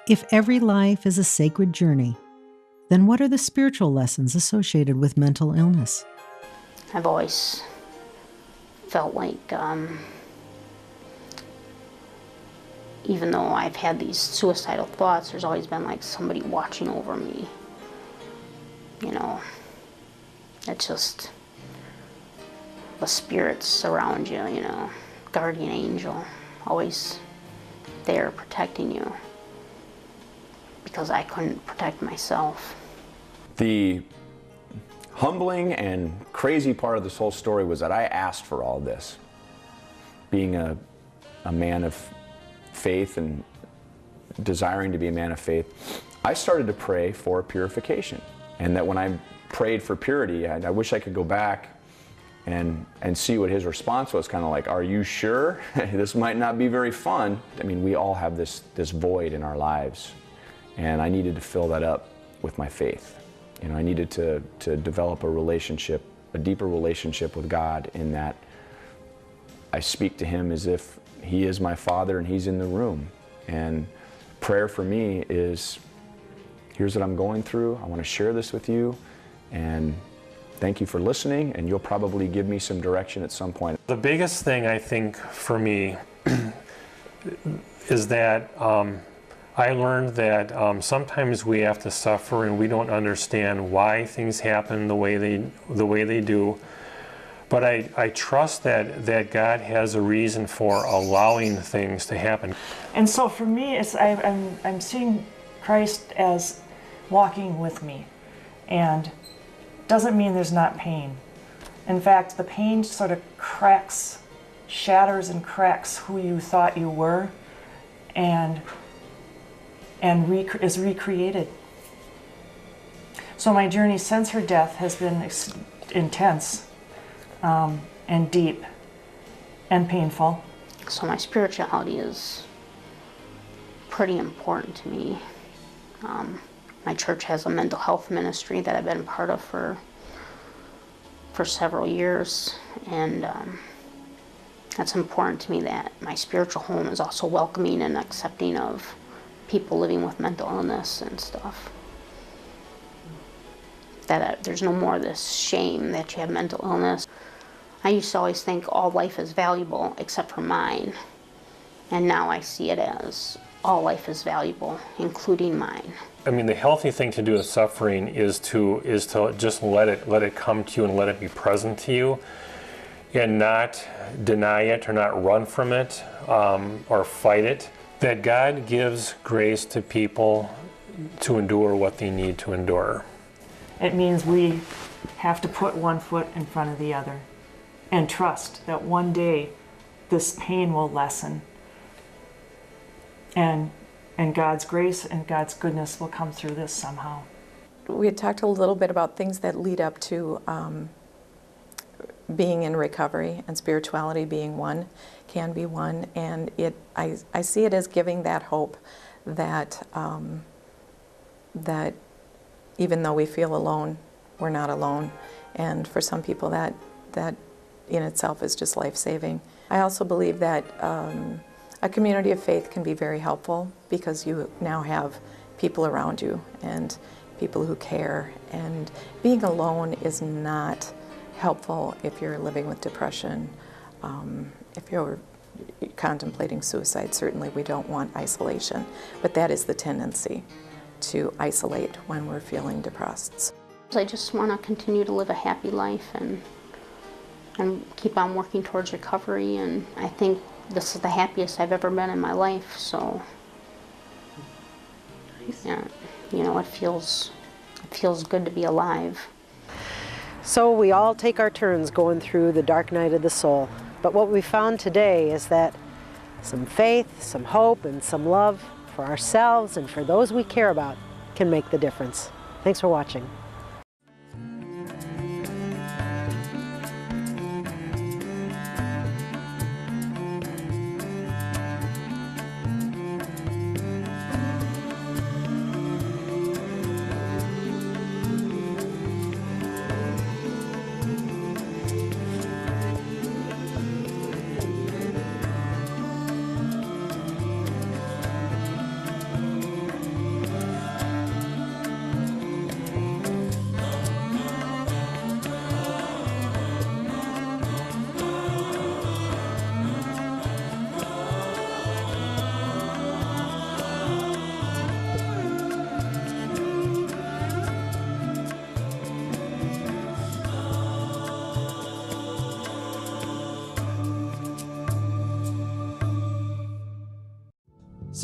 If every life is a sacred journey, then what are the spiritual lessons associated with mental illness? I've always felt like, even though I've had these suicidal thoughts, there's always been like somebody watching over me. You know, it's just the spirits around you, you know, guardian angel, always there protecting you, because I couldn't protect myself. The humbling and crazy part of this whole story was that I asked for all this. Being a man of faith and desiring to be a man of faith, I started to pray for purification. And that when I prayed for purity, I wish I could go back and see what his response was, kind of like, are you sure? This might not be very fun. I mean, we all have this void in our lives, and I needed to fill that up with my faith. You know, I needed to develop a relationship, a deeper relationship with God, in that I speak to him as if he is my Father and he's in the room. And prayer for me is, here's what I'm going through, I want to share this with you, and thank you for listening, and you'll probably give me some direction at some point. The biggest thing I think for me is that I learned that sometimes we have to suffer and we don't understand why things happen the way they do. But I trust that God has a reason for allowing things to happen. And so for me, I'm seeing Christ as walking with me, and doesn't mean there's not pain. In fact, the pain sort of shatters and cracks who you thought you were, and is recreated. So my journey since her death has been intense and deep and painful. So my spirituality is pretty important to me. My church has a mental health ministry that I've been part of for several years, and that's important to me, that my spiritual home is also welcoming and accepting of people living with mental illness and stuff. That there's no more of this shame that you have mental illness. I used to always think all life is valuable except for mine, and now I see it as all life is valuable, including mine. I mean, the healthy thing to do with suffering is to just let it come to you and let it be present to you, and not deny it or not run from it or fight it. That God gives grace to people to endure what they need to endure. It means we have to put one foot in front of the other and trust that one day this pain will lessen, and God's grace and God's goodness will come through this somehow. We had talked a little bit about things that lead up to being in recovery, and spirituality being one, can be one, and I see it as giving that hope that that even though we feel alone, we're not alone, and for some people that in itself is just life-saving. I also believe that a community of faith can be very helpful, because you now have people around you and people who care, and being alone is not helpful if you're living with depression. If you're contemplating suicide, certainly we don't want isolation, but that is the tendency, to isolate when we're feeling depressed. I just want to continue to live a happy life and keep on working towards recovery, and I think this is the happiest I've ever been in my life, so yeah, you know, it feels good to be alive. So we all take our turns going through the dark night of the soul, but what we found today is that some faith, some hope, and some love for ourselves and for those we care about can make the difference. Thanks for watching.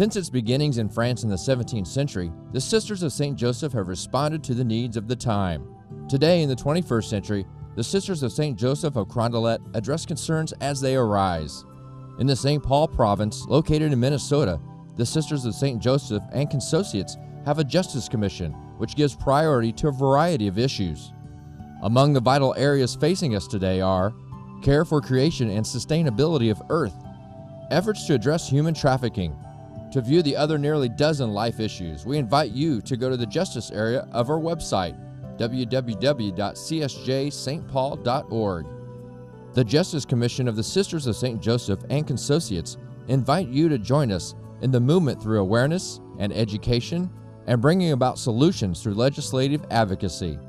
Since its beginnings in France in the 17th century, the Sisters of St. Joseph have responded to the needs of the time. Today, in the 21st century, the Sisters of St. Joseph of Carondelet address concerns as they arise. In the St. Paul province, located in Minnesota, the Sisters of St. Joseph and Consociates have a Justice Commission, which gives priority to a variety of issues. Among the vital areas facing us today are care for creation and sustainability of Earth, efforts to address human trafficking. To view the other nearly dozen life issues, we invite you to go to the Justice area of our website, www.csjstpaul.org. The Justice Commission of the Sisters of St. Joseph and Consociates invite you to join us in the movement through awareness and education and bringing about solutions through legislative advocacy.